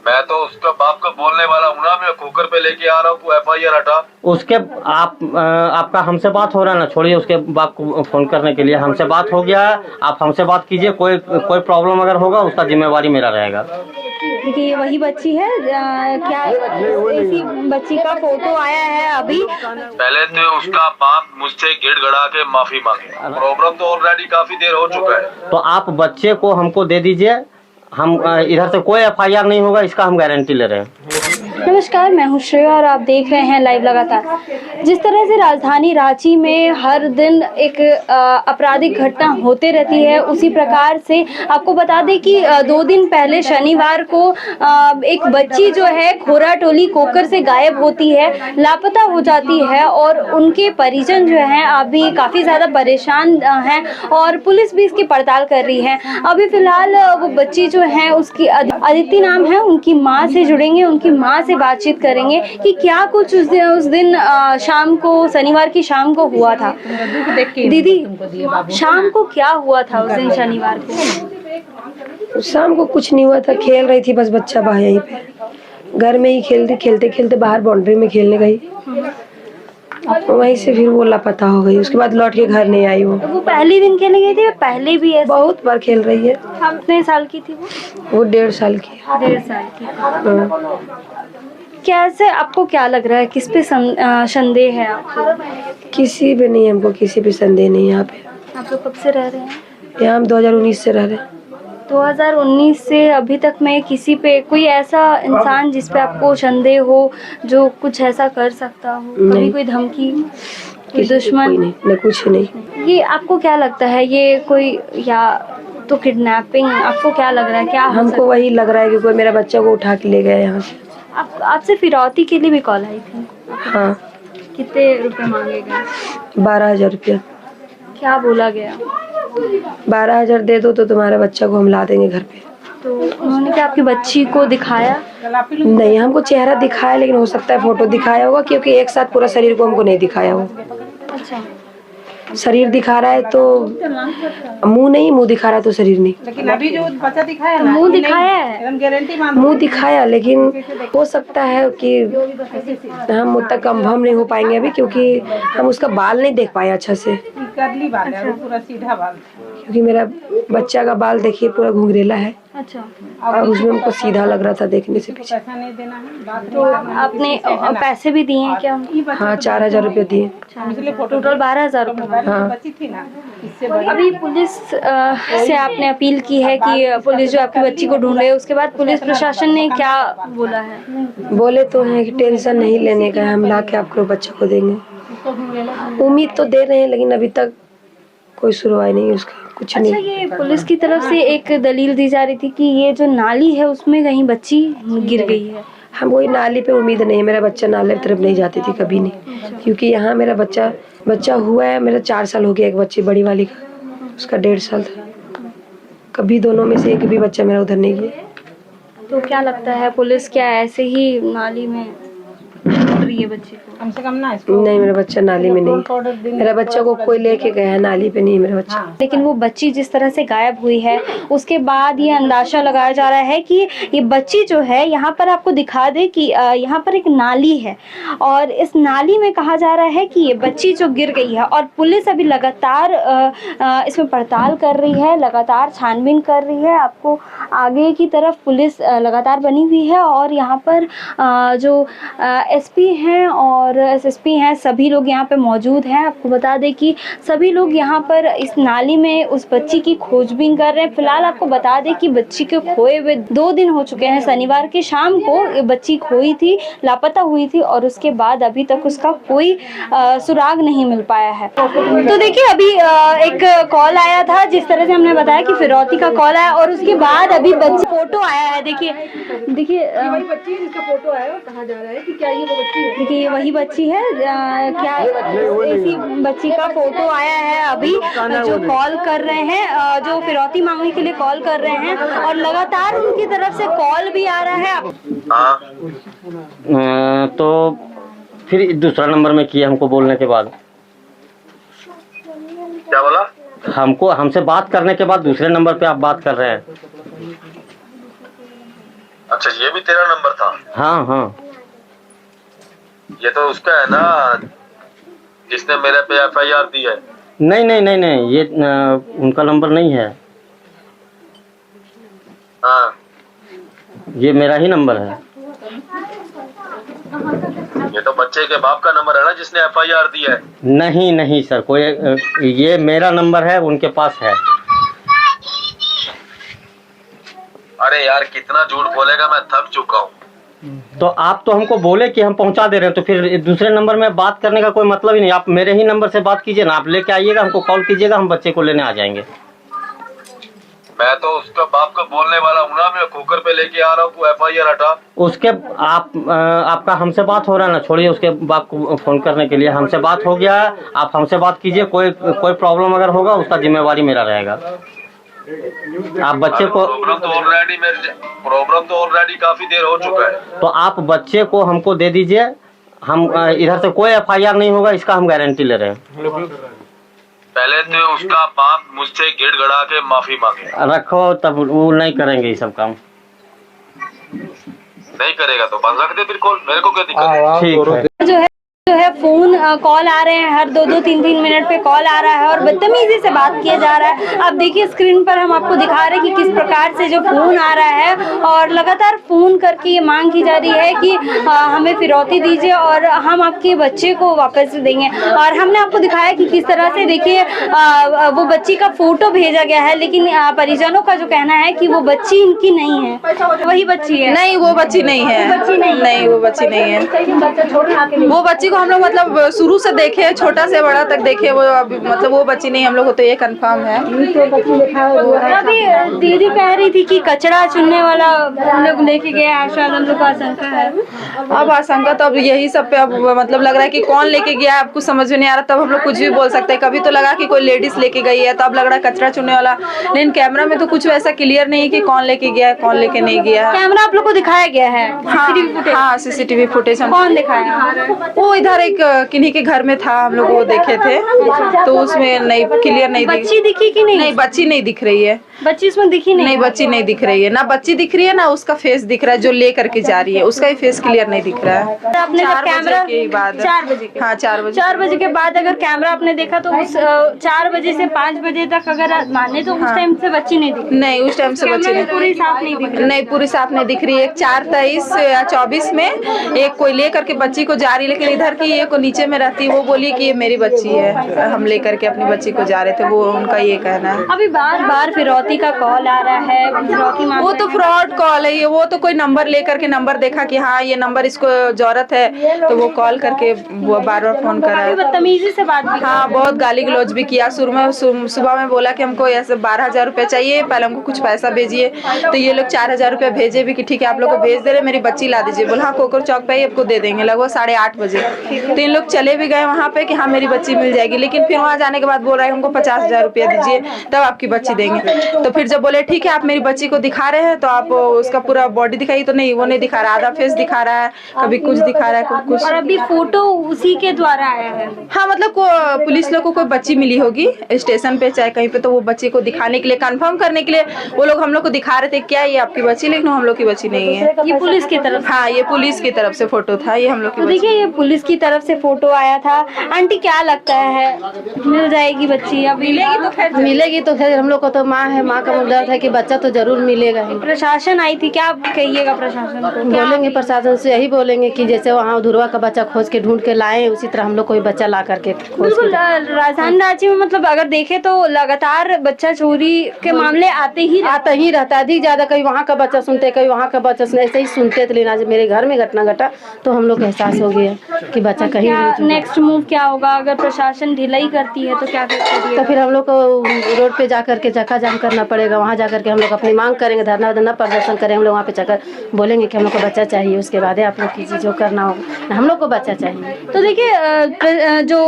मैं तो उसका बाप को बोलने वाला हूँ ना, मैं खोकर पे लेके आ रहा हूँ, FIR हटा। उसके आपका हमसे बात हो रहा है ना, छोड़िए उसके बाप को फोन करने के लिए। हमसे बात हो गया, आप हमसे बात कीजिए। कोई प्रॉब्लम अगर होगा उसका जिम्मेवारी मेरा रहेगा। देखिए ये वही बच्ची है, क्या इसी बच्ची का फोटो आया है अभी। पहले तो उसका बाप मुझसे गिड़गड़ा के माफी मांगे। प्रॉब्लम तो ऑलरेडी काफी देर हो चुका है। तो आप बच्चे को हमको दे दीजिए, हम इधर से कोई FIR नहीं होगा, इसका हम गारंटी ले रहे हैं। नमस्कार, मैं हूँ श्रेया और आप देख रहे हैं लाइव लगातार। जिस तरह से राजधानी रांची में हर दिन एक आपराधिक घटना होते रहती है, उसी प्रकार से आपको बता दें कि 2 दिन पहले शनिवार को एक बच्ची जो है खोरा टोली कोकर से गायब होती है, लापता हो जाती है और उनके परिजन जो हैं अभी काफ़ी ज़्यादा परेशान हैं और पुलिस भी इसकी पड़ताल कर रही है। अभी फिलहाल वो बच्ची जो है उसकी अदिति नाम है, उनकी माँ से जुड़ेंगे, उनकी माँ से बातचीत करेंगे कि क्या कुछ उस दिन शाम को, शनिवार की शाम को हुआ था। दीदी, शाम को क्या हुआ था उस दिन शनिवार को? शाम को कुछ नहीं हुआ था, खेल रही थी बस बच्चा बाहर यहीं पे घर में ही खेलते खेलते बाहर बाउंड्री में खेलने गई, वहीं से फिर वो लापता हो गई। उसके बाद लौट के घर नहीं आई। वो पहले दिन खेलने गई थी, पहले भी ऐसे बहुत बार खेल रही है। कितने साल की थी वो 1.5 साल की। 1.5 साल की। कैसे, आपको क्या लग रहा है, किस पे संदेह है आपको? किसी पे नहीं, हमको किसी पे संदेह नहीं। यहाँ पे आप लोग कब से रह रहे हैं? यहाँ हम 2019 से रह रहे हैं। 2019 से अभी तक में किसी पे, कोई ऐसा इंसान जिस पे आपको संदेह हो, जो कुछ ऐसा कर सकता हो? कभी कोई धमकी, कोई दुश्मन? नहीं, कुछ नहीं। ये आपको क्या लगता है, ये कोई या तो किडनैपिंग, आपको क्या लग रहा है, क्या हमको वही लग रहा है कि कोई मेरा बच्चा को उठा के ले गया यहाँ से। आपसे फिरौती के लिए भी कॉल आई थी? हाँ। कितने रुपए मांगे गए? 12,000 रुपया। क्या बोला गया? 12,000 दे दो तो तुम्हारे बच्चा को हम ला देंगे घर पे। तो उन्होंने क्या आपकी बच्ची को दिखाया? नहीं, हमको चेहरा दिखाया, लेकिन हो सकता है फोटो दिखाया होगा, क्योंकि एक साथ पूरा शरीर को हमको नहीं दिखाया हो। अच्छा, शरीर दिखा रहा है तो मुंह नहीं, मुंह दिखा रहा है तो शरीर नहीं। लेकिन अभी जो बच्चा दिखाया ना, मुंह दिखाया है, हम गारंटी मुंह दिखाया, लेकिन हो सकता है कि हम उतना कंफर्म नहीं हो पाएंगे अभी, क्योंकि हम उसका बाल नहीं देख पाए अच्छा से। कर्ली बाल है, वो पूरा सीधा बाल, क्योंकि मेरा बच्चा का बाल देखिए पूरा घुंघरेला है। अच्छा, और उसमें हमको सीधा लग रहा था देखने से पीछे। पैसा नहीं देना है बात। तो आपने पैसे भी दिए हैं क्या? हाँ, 4,000 रुपये दिए। टोटल 12,000 रुपये। हाँ। बची थी ना, इससे अभी पुलिस से आपने अपील की है कि पुलिस जो आपकी बच्ची को ढूंढे, उसके बाद पुलिस प्रशासन ने क्या बोला है? बोले तो हैं कि टेंशन नहीं लेने का है, हम ला के आपको बच्चे को देंगे। उम्मीद तो दे रहे हैं, लेकिन अभी तक कोई सुनवाई नहीं, उसका कुछ अच्छा, नहीं। ये पुलिस की तरफ से एक दलील दी जा रही थी कि ये जो नाली है उसमें कहीं बच्ची गिर गई है। हम कोई नाली पे उम्मीद नहीं है, मेरा बच्चा नाले की तरफ नहीं जाती थी कभी नहीं, क्योंकि यहाँ मेरा बच्चा हुआ है, मेरा 4 साल हो गया। एक बच्ची बड़ी वाली का, उसका 1.5 साल था। कभी दोनों में से एक भी बच्चा मेरा उधर नहीं गया। तो क्या लगता है, पुलिस क्या ऐसे ही नाली में ढूंढ रही है बच्ची को? कम से कम ना इसको। नहीं, मेरा बच्चा नाली में नहीं, मेरा बच्चा को कोई लेके गया है, नाली पे नहीं मेरा बच्चा। लेकिन वो बच्ची जिस तरह से गायब हुई है, उसके बाद ये अंदाजा लगाया जा रहा है कि ये बच्ची जो है, यहाँ पर आपको दिखा दे कि यहाँ पर एक नाली है और इस नाली में कहा जा रहा है कि ये बच्ची जो गिर गई है। और पुलिस अभी लगातार इसमें पड़ताल कर रही है, लगातार छानबीन कर रही है। आपको आगे की तरफ पुलिस लगातार बनी हुई है और यहाँ पर जो SP हैं और SSP हैं, सभी लोग यहाँ पे मौजूद हैं। आपको बता दें कि सभी लोग यहाँ पर इस नाली में उस बच्ची की खोजबीन कर रहे हैं। फिलहाल आपको बता दें कि बच्ची के खोए हुए 2 दिन हो चुके हैं। शनिवार की शाम को ये बच्ची खोई थी, लापता हुई थी और उसके बाद अभी तक उसका कोई सुराग नहीं मिल पाया है। तो देखिए, अभी एक कॉल आया था, जिस तरह से हमने बताया कि फिरौती का कॉल आया और उसके बाद अभी बच्ची फोटो आया है। देखिए वही बच्ची जिसका फोटो आया और कहा जा रहा है कि क्या ये वो बच्ची है? देखिए ये वही बच्ची है, क्या इसी बच्ची का फोटो आया है अभी, जो कॉल कर रहे हैं, जो फिरौती मांगने के लिए कॉल कर रहे हैं और लगातार उनकी तरफ से कॉल भी आ रहा है। तो फिर दूसरा नंबर में किया हमको बोलने के बाद। क्या बोला? हमसे बात करने के बाद दूसरे नंबर पे आप बात कर रहे हैं। अच्छा, ये भी तेरा नंबर था? हाँ हाँ। ये तो उसका है ना, जिसने मेरे पे FIR दी है। नहीं नहीं नहीं नहीं, ये उनका नंबर नहीं है, हाँ, ये मेरा ही नंबर है। ये तो बच्चे के बाप का नंबर है ना, जिसने FIR दी है। नहीं नहीं सर, कोई ये मेरा नंबर है, उनके पास है। अरे यार, कितना झूठ बोलेगा, मैं थक चुका हूँ। तो आप तो हमको बोले कि हम पहुंचा दे रहे हैं, तो फिर दूसरे नंबर में बात करने का कोई मतलब ही नहीं। आप मेरे ही नंबर से बात कीजिए ना, आप लेके आइएगा, हमको कॉल कीजिएगा, हम बच्चे को लेने आ जाएंगे। मैं तो उसका बाप को बोलने वाला हूँ ना, मैं खोकर पे लेके आ रहा हूँ, तू FIR हटा। उसके आपका हमसे बात हो रहा है ना, छोड़िए उसके बाप को फोन करने के लिए। हमसे बात हो गया, आप हमसे बात कीजिए, कोई प्रॉब्लम अगर होगा उसका जिम्मेवारी मेरा रहेगा। आप बच्चे को प्रॉब्लम तो ऑलरेडी काफी देर हो चुका है। तो आप बच्चे को हमको दे दीजिए, हम इधर से कोई FIR नहीं होगा, इसका हम गारंटी ले रहे हैं। पहले तो उसका बाप मुझसे गिड़गड़ा के माफी मांगे। रखो, तब वो नहीं करेंगे ये सब काम। नहीं करेगा तो बंद रख दे फिर कॉल, मेरे को क्या दिक्कत है? ठीक है। जो है फोन कॉल आ रहे हैं, हर 2-2 3-3 मिनट पे कॉल आ रहा है और बदतमीजी से बात किया जा रहा है। अब देखिए स्क्रीन पर हम आपको दिखा रहे हैं कि किस प्रकार से जो फोन आ रहा है और लगातार फोन करके ये मांग की जा रही है कि हमें फिरौती दीजिए और हम आपके बच्चे को वापस देंगे। और हमने आपको दिखाया कि किस तरह से देखिए वो बच्ची का फोटो भेजा गया है, लेकिन परिजनों का जो कहना है कि वो बच्ची इनकी नहीं है, वही बच्ची है। नहीं, वो बच्ची नहीं है, नहीं वो बच्ची नहीं है। वो बच्ची को हम लोग मतलब शुरू से देखे, छोटा से बड़ा तक देखे, वो मतलब वो बच्ची नहीं हम लोग को तो ये कंफर्म है। अभी दीदी कह रही थी कि कचरा चुनने वाला हम लोग लेके गए, शायद हम लोग को आशंका है। अब आशंका तो अब यही सब पे अब मतलब लग रहा है कि कौन लेके गया है, आपको समझ में नहीं आ रहा, तब हम लोग कुछ भी बोल सकते हैं। कभी तो लगा कि कोई लेडीज लेके गई है, तब लग रहा है कचरा चुनने वाला, लेकिन कैमरा में तो कुछ वैसा क्लियर नहीं है कि कौन लेके गया है कौन लेके नहीं गया। कैमरा आप लोग को दिखाया गया है? हाँ, CCTV फुटेज कौन दिखाया? वो इधर एक किन्हीं के घर में था, हम लोग वो देखे थे, तो उसमें नहीं क्लियर नहीं बच्ची दिखी कि नहीं? नहीं, बच्ची नहीं दिख रही है। बच्ची इसमें दिखी नहीं? नहीं, बच्ची नहीं दिख रही है, ना बच्ची दिख रही है ना उसका फेस दिख रहा है, जो ले करके जा रही है उसका ही फेस क्लियर नहीं दिख रहा है। आपने जब कैमरा 4 बजे, हाँ 4 बजे के बाद अगर कैमरा आपने देखा तो उस 4 बजे से 5 बजे तक अगर माने तो उस टाइम से बच्ची नहीं दिखी? नहीं, उस टाइम से बच्ची नहीं पूरी साफ नहीं दिख रही? नहीं, पूरी साफ नहीं दिख रही है। 4:23 या 24 में एक कोई ले करके बच्ची को जा रही, लेकिन इधर की ये को नीचे में रहती, वो बोली कि ये मेरी बच्ची है, हम लेकर के अपनी बच्ची को जा रहे थे, वो उनका ये कहना है। अभी बार-बार फिरौती का कॉल आ रहा है, फिरौती मांग वो तो फ्रॉड कॉल है ये, वो तो कोई नंबर लेकर के नंबर देखा कि हाँ ये नंबर इसको जरूरत है, तो वो कॉल करके वो बार-बार फोन कर रहा है। बदतमीजी से बात भी, हाँ बहुत गाली गलौज भी किया। सुबह में बोला कि हमको ऐसे 12,000 रुपये चाहिए, पहले हमको कुछ पैसा भेजिए, तो ये लोग 4,000 रुपये भेजे भी कि ठीक है आप लोग को भेज दे रहे, मेरी बच्ची ला दीजिए। बोला हाँ कोकर चौक पे ही आपको दे देंगे, लगभग 8:30 बजे। तो इन लोग चले भी गए वहाँ पे कि हाँ मेरी बच्ची मिल जाएगी, लेकिन फिर वहाँ जाने के बाद बोल रहा है हमको 50,000 रुपया दीजिए तब आपकी बच्ची देंगे। तो फिर जब बोले ठीक है आप मेरी बच्ची को दिखा रहे हैं तो आप उसका पूरा बॉडी दिखाइए, तो नहीं वो नहीं दिखा रहा, आधा फेस दिखा रहा है, कभी कुछ दिखा रहा है कभी कुछ। और अभी फोटो उसी के द्वारा आया है? हाँ मतलब पुलिस लोग को कोई बच्ची मिली होगी स्टेशन पे चाहे कहीं पे, तो वो बच्ची को दिखाने के लिए, कंफर्म करने के लिए वो लोग हम लोग को दिखा रहे थे क्या ये आपकी बच्ची, लेकिन हम लोग की बच्ची नहीं है। ये पुलिस की तरफ? हाँ ये पुलिस की तरफ से फोटो था, ये हम लोग की। तो देखिए ये पुलिस की तरफ से फोटो आया था। आंटी क्या लगता है मिल जाएगी बच्ची? अब मिलेगी तो खैर, हम लोग को तो माँ है, माँ का मुद्दा है कि बच्चा तो जरूर मिलेगा ही। प्रशासन आई थी, क्या कहिएगा प्रशासन को? बोलेंगे प्रशासन से यही बोलेंगे कि जैसे वहाँ धुरवा का बच्चा खोज के ढूंढ के लाए, उसी तरह हम लोग कोई बच्चा ला करके बिल्कुल। राजधानी रांची में मतलब अगर देखे तो लगातार बच्चा चोरी के मामले आते ही रहता है, अधिक ज्यादा। कहीं वहाँ का बच्चा सुनते, कहीं वहाँ का बच्चा सुनते, ऐसे ही सुनते थे। लेकिन आज मेरे घर में घटना घटा तो हम लोग को एहसास हो गया कि बच्चा कहीं। नेक्स्ट मूव क्या होगा अगर प्रशासन ढिलाई करती है तो क्या करेंगे? तो फिर हम लोग को रोड पे जा करके चक्का जाम करना पड़ेगा, वहाँ जा करके हम लोग अपनी मांग करेंगे, धरना प्रदर्शन करेंगे। हम लोग वहाँ पे चक्कर बोलेंगे कि हम लोग को बच्चा चाहिए, उसके बाद आप लोग कीजिए जो करना होगा, हम लोग को बच्चा चाहिए। तो देखिए जो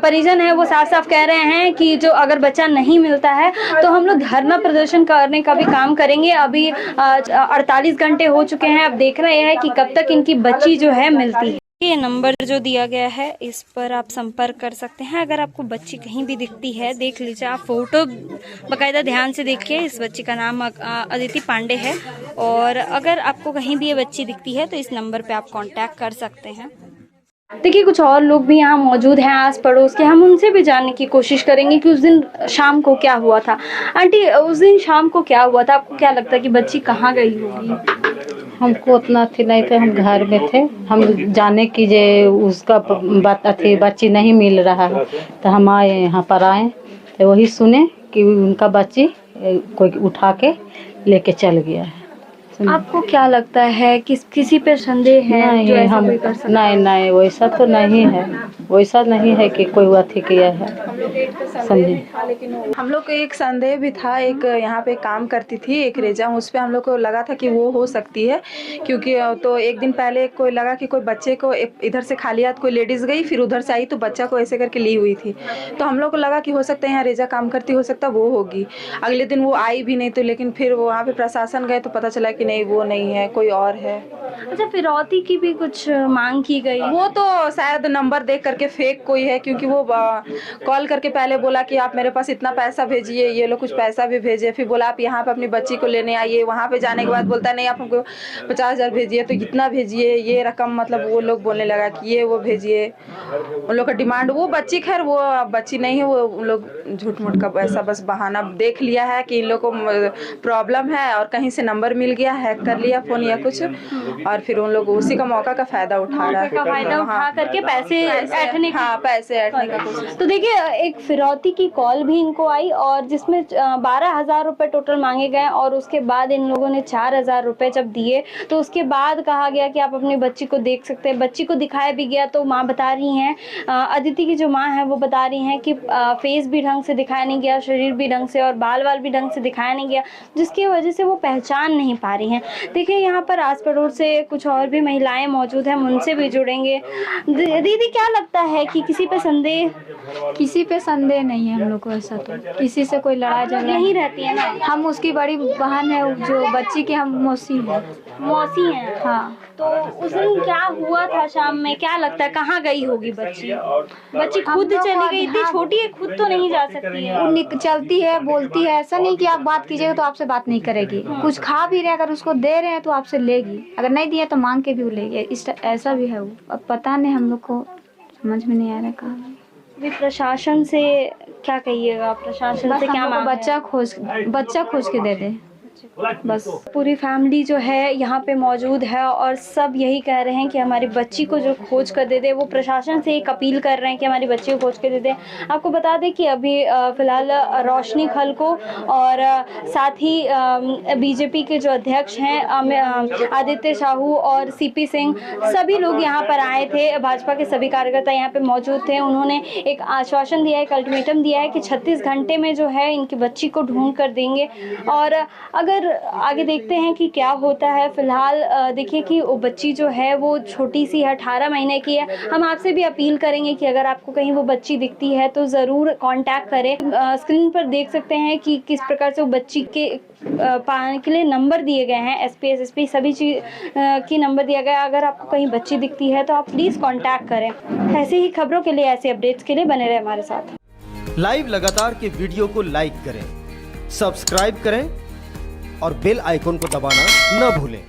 परिजन है वो साफ साफ कह रहे हैं कि जो अगर बच्चा नहीं मिलता है तो हम लोग धरना प्रदर्शन करने का भी काम करेंगे। अभी 48 घंटे हो चुके हैं, अब देखना यह है कि कब तक इनकी बच्ची जो है मिलती है। ये नंबर जो दिया गया है इस पर आप संपर्क कर सकते हैं। अगर आपको बच्ची कहीं भी दिखती है, देख लीजिए आप फ़ोटो बाकायदा ध्यान से देखिए। इस बच्ची का नाम अदिति पांडे है और अगर आपको कहीं भी ये बच्ची दिखती है तो इस नंबर पे आप कांटेक्ट कर सकते हैं। देखिए कुछ और लोग भी यहाँ मौजूद हैं आस पड़ोस के, हम उनसे भी जानने की कोशिश करेंगे कि उस दिन शाम को क्या हुआ था। आंटी, उस दिन शाम को क्या हुआ था? आपको क्या लगता है कि बच्ची कहाँ गई होगी? हमको उतना थी नहीं थे, हम घर में थे। हम जाने की जे उसका बच्ची नहीं मिल रहा है तो हम आए, यहाँ पर आए तो वही सुने कि उनका बच्ची कोई उठा के लेके चल गया है। आपको क्या लगता है कि किसी पे संदेह है नहीं, जो ऐसा हम कोई कर सकता है? नहीं वैसा तो नहीं है, वैसा नहीं है कि कोई अथी किया है संदेह। हम लोग को एक संदेह भी था। एक यहाँ पे काम करती थी एक रेजा, उस पे हम लोग को लगा था कि वो हो सकती है, क्योंकि तो एक दिन पहले कोई लगा कि कोई बच्चे को इधर से खाली हाथ कोई लेडीज़ गई, फिर उधर से आई तो बच्चा को ऐसे करके ली हुई थी। तो हम लोग को लगा कि हो सकता है यहाँ रेजा काम करती, हो सकता वो होगी। अगले दिन वो आई भी नहीं, तो लेकिन फिर वहाँ पे प्रशासन गए तो पता चला कि नहीं वो नहीं है, कोई और है। अच्छा, फिरौती की भी कुछ मांग की गई? वो तो शायद नंबर देख करके फेक कोई है, क्योंकि वो कॉल करके पहले बोला कि आप मेरे पास इतना पैसा भेजिए, ये लोग कुछ पैसा भी भेजे, फिर बोला आप यहाँ पे अपनी बच्ची को लेने आइए। वहाँ पे जाने के बाद बोलता है नहीं आप हमको 50,000 भेजिए, तो इतना भेजिए, ये रकम मतलब वो लोग बोलने लगा कि ये वो भेजिए। उन लोग का डिमांड, वो बच्ची खैर वो बच्ची नहीं है, वो उन लोग झूठ मूठ का ऐसा बस बहाना देख लिया है कि इन लोग को प्रॉब्लम है और कहीं से नंबर मिल गया, हैक कर लिया फ़ोन या कुछ, और फिर उन लोग उसी का मौका का फ़ायदा उठा रहा है, फायदा उठा करके पैसे ऐंठने हाँ पैसे ऐंठने का कोशिश। तो देखिए एक फिरौती की कॉल भी इनको आई और जिसमें 12,000 रुपये टोटल मांगे गए और उसके बाद इन लोगों ने 4,000 रुपये जब दिए तो उसके बाद कहा गया कि आप अपनी बच्ची को देख सकते हैं। बच्ची को दिखाया भी गया तो माँ बता रही हैं, अदिति की जो माँ है वो बता रही हैं कि फेस भी ढंग से दिखाया नहीं गया, शरीर भी ढंग से और बाल भी ढंग से दिखाया नहीं गया, जिसकी वजह से वो पहचान नहीं पा रही हैं। देखिए यहाँ पर आस पड़ोस से कुछ और भी महिलाएं मौजूद हैं, हम उनसे भी जुड़ेंगे। दीदी क्या लगता है कि किसी पे संदेह? किसी पे संदेह नहीं है हम लोग को, ऐसा तो किसी से कोई लड़ाई झगड़ा नहीं रहती है ना। हम उसकी बड़ी बहन है, जो बच्ची की हम मौसी हैं। मौसी हैं? हाँ। तो उस दिन क्या हुआ था शाम में? क्या लगता है कहाँ गई होगी बच्ची? बच्ची खुद चली गई थी? छोटी है, खुद तो नहीं जा सकती है। वो चलती है, बोलती है, ऐसा नहीं कि आप बात कीजिएगा तो आपसे बात नहीं करेगी। कुछ खा भी रहे, अगर उसको दे रहे हैं तो आपसे लेगी, अगर नहीं दिए तो मांग के भी वो लेगी। ऐसा भी है वो। अब पता नहीं, हम लोग को समझ में नहीं आ रहा कहाँ। प्रशासन से क्या कहिएगा? प्रशासन से क्या मांग? बच्चा खोज के दे दे बस। पूरी फैमिली जो है यहाँ पे मौजूद है और सब यही कह रहे हैं कि हमारी बच्ची को जो खोज कर दे दे। वो प्रशासन से एक अपील कर रहे हैं कि हमारी बच्ची को खोज कर दे दे। आपको बता दें कि अभी फ़िलहाल रोशनी खलको और साथ ही बीजेपी के जो अध्यक्ष हैं आदित्य साहू और सीपी सिंह, सभी लोग यहाँ पर आए थे। भाजपा के सभी कार्यकर्ता यहाँ पे मौजूद थे। उन्होंने एक आश्वासन दिया है, एक अल्टीमेटम दिया है कि 36 घंटे में जो है इनकी बच्ची को ढूंढ कर देंगे। और अगर आगे देखते हैं कि क्या होता है। फिलहाल देखिए कि वो बच्ची जो है वो छोटी सी है, 18 महीने की है। हम आपसे भी अपील करेंगे कि अगर आपको कहीं वो बच्ची दिखती है तो ज़रूर कांटेक्ट करें। स्क्रीन पर देख सकते हैं कि किस प्रकार से वो बच्ची के पाने के लिए नंबर दिए गए हैं, एसपी एसएसपी सभी चीज़ की नंबर दिया गया है। अगर आपको कहीं बच्ची दिखती है तो आप प्लीज़ कांटेक्ट करें। ऐसे ही खबरों के लिए, ऐसे अपडेट्स के लिए बने रहे हमारे साथ। लाइव लगातार के वीडियो को लाइक करें, सब्सक्राइब करें और बेल आइकन को दबाना न भूलें।